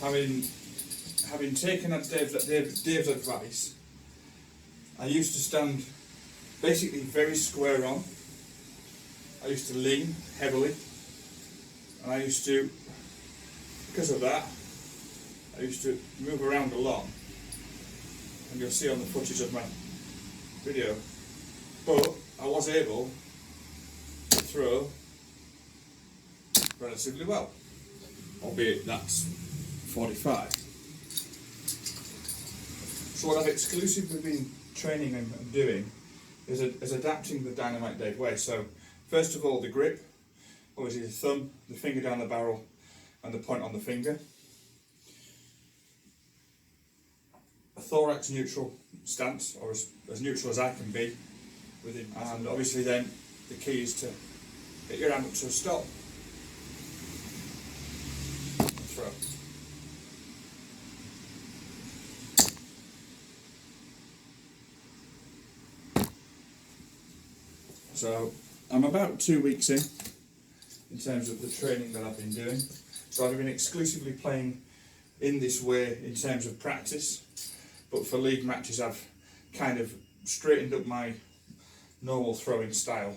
having taken Dave's advice, I used to stand basically very square on. I used to lean heavily, and I used to, because of that, I used to move around a lot, and you'll see on the footage of my video, but I was able to throw relatively well, albeit that's 45. So what I've exclusively been training and doing is adapting the Dynamite Dave way. So first of all, the grip, obviously the thumb, the finger down the barrel, and the point on the finger. A thorax neutral stance, or as neutral as I can be within, and obviously then the key is to get your hand up to a stop and throw. So I'm about 2 weeks in terms of the training that I've been doing. So I've been exclusively playing in this way in terms of practice, but for league matches I've kind of straightened up my normal throwing style.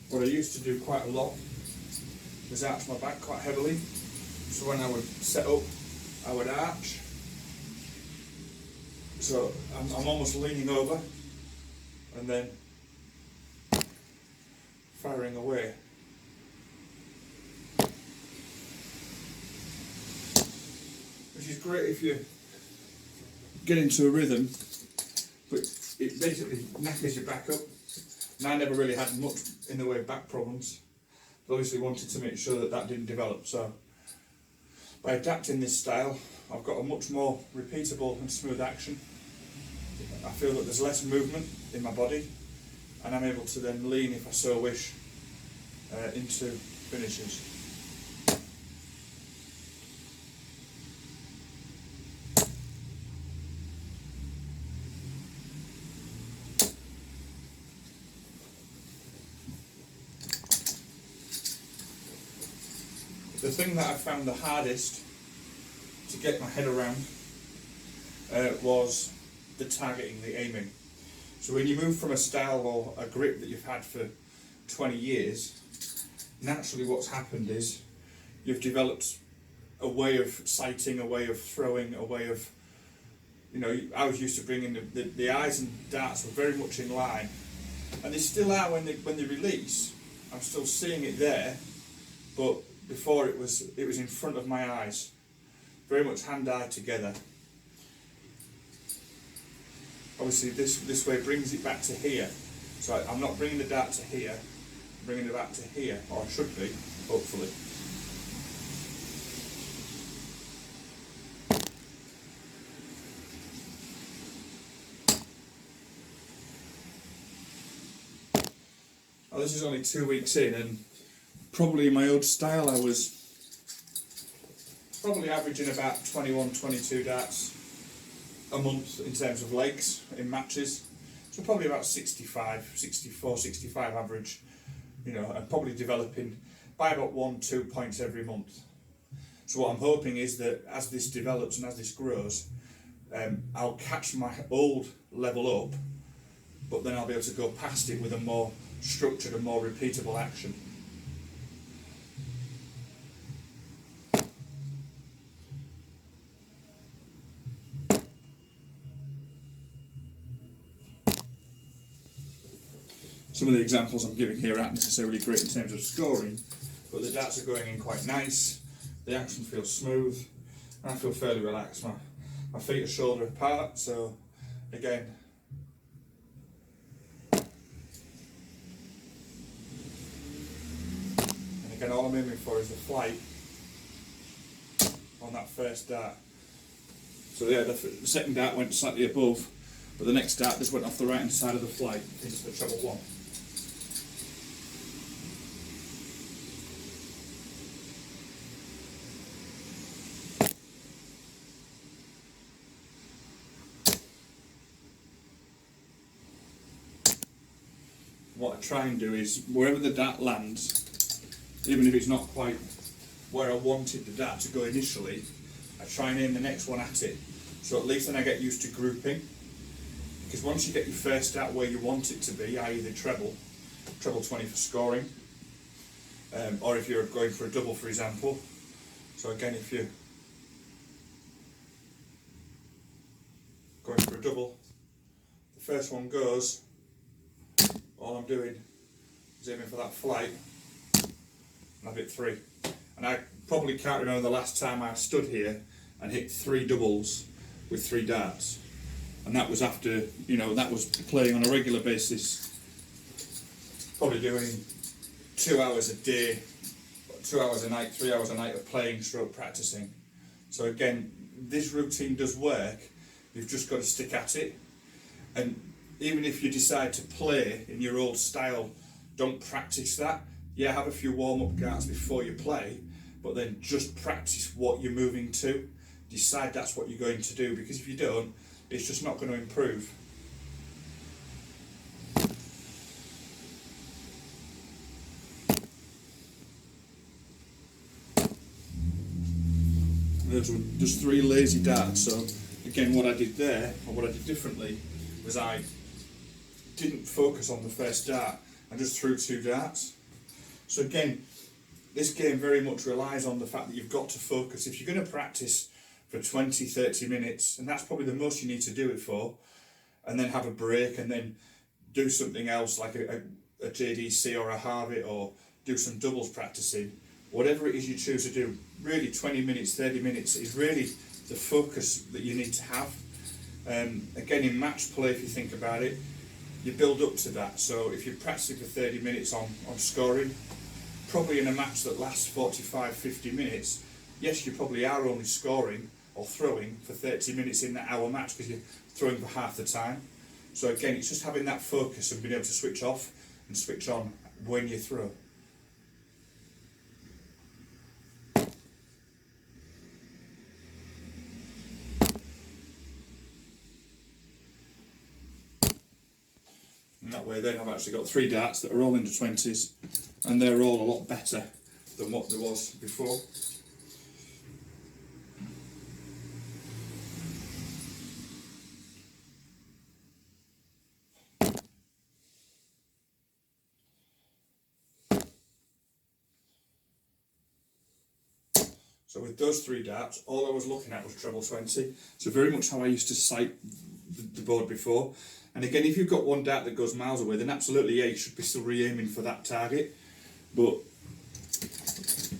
What I used to do quite a lot was arch my back quite heavily, so when I would set up I would arch, so I'm almost leaning over and then firing away. Which is great if you get into a rhythm, but it basically knackers your back up. And I never really had much in the way of back problems, but obviously wanted to make sure that didn't develop. So by adapting this style, I've got a much more repeatable and smooth action. I feel that there's less movement in my body, and I'm able to then lean, if I so wish, into finishes. The thing that I found the hardest to get my head around was the targeting, the aiming. So when you move from a style or a grip that you've had for 20 years, naturally what's happened is you've developed a way of sighting, a way of throwing, a way of, I was used to bringing the eyes and darts were very much in line, and they still are when they release. I'm still seeing it there, but before it was in front of my eyes, very much hand-eye together. Obviously this way brings it back to here, so I'm not bringing the dart to here, I'm bringing it back to here, or I should be, hopefully. Oh, this is only 2 weeks in, and probably in my old style I was probably averaging about 21, 22 darts a month in terms of legs in matches. So probably about 65, 64, 65 average, and probably developing by about 1-2 points every month. So what I'm hoping is that as this develops and as this grows, I'll catch my old level up, but then I'll be able to go past it with a more structured and more repeatable action. Some of the examples I'm giving here aren't necessarily great in terms of scoring, but the darts are going in quite nice, the action feels smooth, and I feel fairly relaxed. My feet are shoulder apart, so again, all I'm aiming for is the flight on that first dart. So yeah, the second dart went slightly above, but the next dart just went off the right hand side of the flight into the treble one. what I try and do is, wherever the dart lands, even if it's not quite where I wanted the dart to go initially, I try and aim the next one at it. So at least then I get used to grouping. Because once you get your first dart where you want it to be, i.e. the treble 20 for scoring, or if you're going for a double, for example. So again, if you're going for a double, the first one goes, all I'm doing is aiming for that flight, and I've hit 3. And I probably can't remember the last time I stood here and hit 3 doubles with 3 darts. And that was after, you know, that was playing on a regular basis, probably doing 2 hours a day, 2 hours a night, 3 hours a night of playing stroke practicing. So again, this routine does work, you've just got to stick at it. And even if you decide to play in your old style, don't practice that. Yeah, have a few warm-up darts before you play, but then just practice what you're moving to. Decide that's what you're going to do, because if you don't, it's just not going to improve. Those were just 3 lazy darts. So again, what I did there, or what I did differently, was I didn't focus on the first dart, I just threw 2 darts. So again, this game very much relies on the fact that you've got to focus. If you're going to practice for 20-30 minutes, and that's probably the most you need to do it for, and then have a break and then do something else like a JDC or a Harvey, or do some doubles practicing, whatever it is you choose to do, really 20 minutes, 30 minutes is really the focus that you need to have. Again, in match play, if you think about it, you build up to that. So if you're practicing for 30 minutes on scoring, probably in a match that lasts 45-50 minutes, yes, you probably are only scoring or throwing for 30 minutes in that hour match, because you're throwing for half the time. So again, it's just having that focus and being able to switch off and switch on when you throw. And that way then I've actually got 3 darts that are all in the 20s, and they're all a lot better than what there was before. So with those 3 darts, all I was looking at was treble 20. So very much how I used to sight the board before. And again, if you've got 1 dart that goes miles away, then absolutely, yeah, you should be still re-aiming for that target. But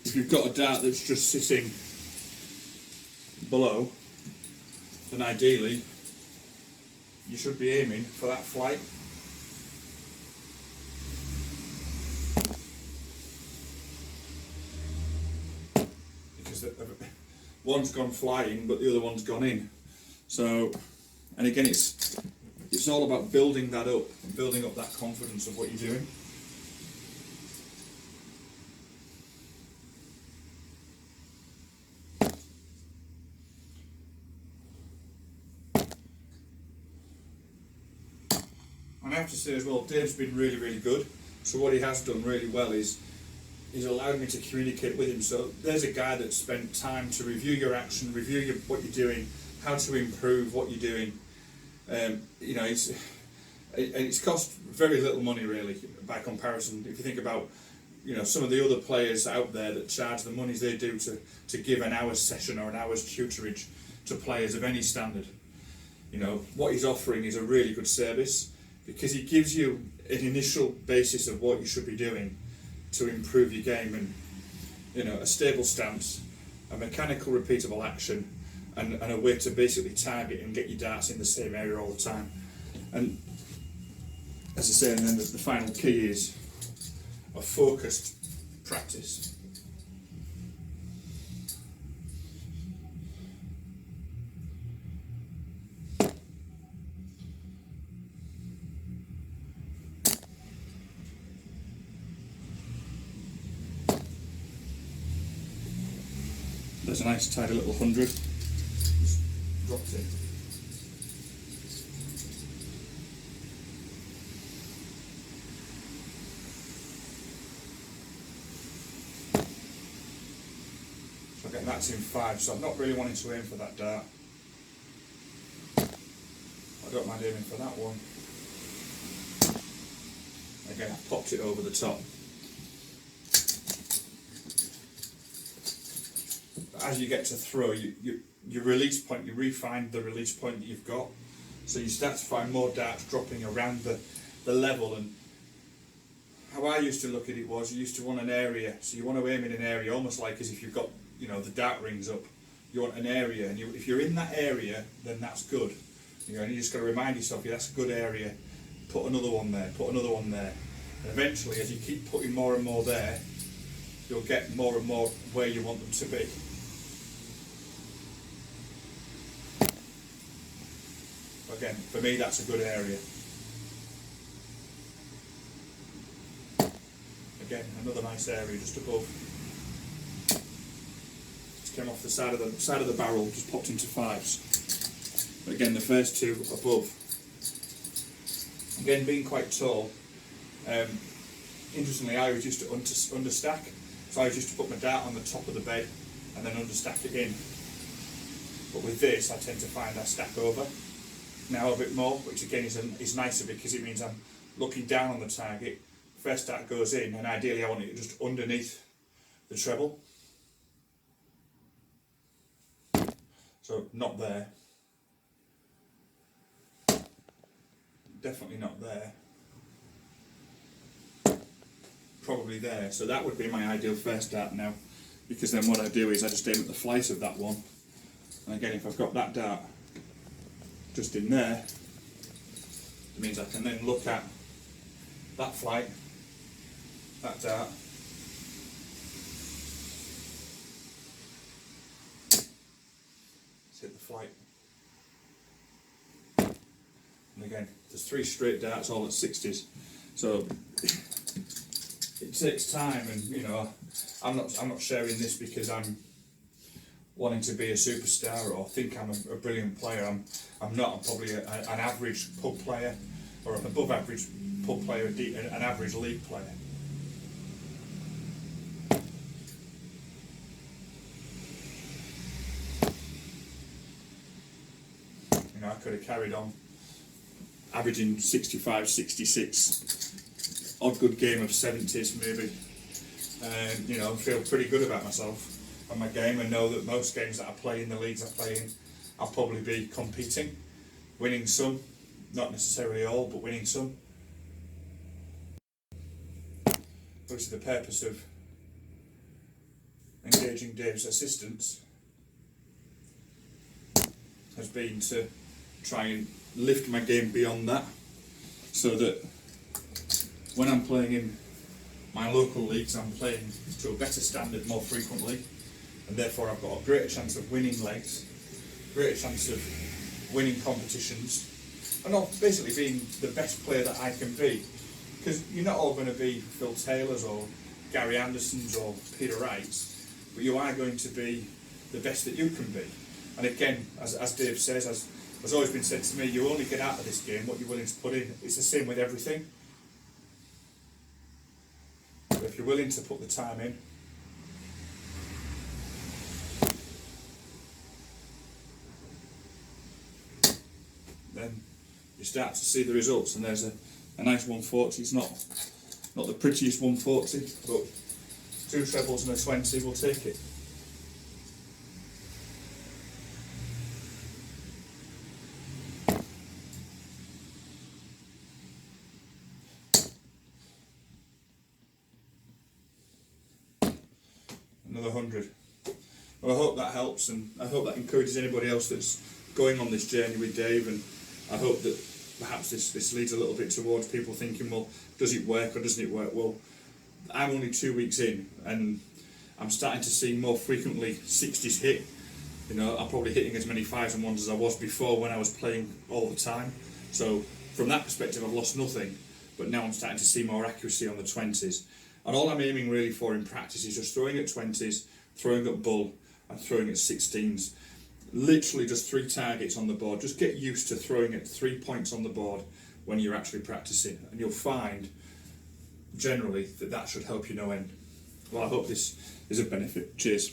if you've got a dart that's just sitting below, then ideally, you should be aiming for that flight. One's gone flying, but the other one's gone in. So, and again, it's all about building that up, building up that confidence of what you're doing. And I have to say as well, Dave's been really, really good. So what he has done really well is he's allowed me to communicate with him. So there's a guy that spent time to review your action, review what you're doing, how to improve what you're doing. You know, it's cost very little money really by comparison. If you think about, you know, some of the other players out there that charge the monies they do to give an hour's session or an hour's tutorage to players of any standard. You know, what he's offering is a really good service, because he gives you an initial basis of what you should be doing to improve your game, and you know, a stable stance, a mechanical repeatable action, and a way to basically target and get your darts in the same area all the time. And as I say, and then the final key is a focused practice. There's a nice tidy little 100. Just dropped it. that's in 5, so I'm not really wanting to aim for that dart. I don't mind aiming for that one. Again, I've popped it over the top. But as you get to throw, your release point, you refine the release point that you've got. So you start to find more darts dropping around the level. And how I used to look at it was, you used to want an area, so you want to aim in an area almost like as if you've got, you know, the dart rings up. You want an area, and if you're in that area, then that's good. You know, and you just got to remind yourself, yeah, that's a good area. Put another one there. Put another one there. And eventually, as you keep putting more and more there, you'll get more and more where you want them to be. Again, for me, that's a good area. Again, another nice area just above. Just came off the side of the barrel, just popped into 5s. But again, the first 2 above. Again, being quite tall. Interestingly, I always used to understack. So I always used to put my dart on the top of the bed and then understack it in. But with this, I tend to find I stack over now a bit more, which again is nicer because it means I'm looking down on the target. First dart goes in, and ideally I want it just underneath the treble. So not there. Definitely not there. Probably there. So that would be my ideal first dart now, because then what I do is I just aim at the flight of that one. And again, if I've got that dart just in there, it means I can then look at that flight, that dart, let's hit the flight. And again, there's 3 straight darts all at 60s, so it takes time. And you know, I'm not sharing this because I'm wanting to be a superstar or think I'm a brilliant player. I'm not. I'm probably an average pub player, or an above average pub player, an average league player. You know, I could have carried on averaging 65, 66, odd good game of 70s maybe, and you know, feel pretty good about myself and my game, and know that most games that I play in the leagues I play in, I'll probably be competing, winning some, not necessarily all, but winning some. Obviously the purpose of engaging Dave's assistance has been to try and lift my game beyond that, so that when I'm playing in my local leagues, I'm playing to a better standard more frequently, and therefore I've got a greater chance of winning legs, greater chance of winning competitions, and basically being the best player that I can be. Because you're not all going to be Phil Taylors or Gary Andersons or Peter Wrights, but you are going to be the best that you can be. And again, as Dave says, as has always been said to me, you only get out of this game what you're willing to put in. It's the same with everything. But if you're willing to put the time in, then you start to see the results. And there's a nice 140. It's not the prettiest 140, but 2 trebles and a 20 will take it. Another 100. Well, I hope that helps, and I hope that encourages anybody else that's going on this journey with Dave, and I hope that perhaps this leads a little bit towards people thinking, well, does it work or doesn't it work? Well, I'm only 2 weeks in, and I'm starting to see more frequently 60s hit. You know, I'm probably hitting as many 5s and 1s as I was before when I was playing all the time. So from that perspective, I've lost nothing, but now I'm starting to see more accuracy on the 20s. And all I'm aiming really for in practice is just throwing at 20s, throwing at bull, and throwing at 16s. Literally just 3 targets on the board. Just get used to throwing at 3 points on the board when you're actually practicing, and you'll find generally that should help you no end. Well, I hope this is a benefit. Cheers.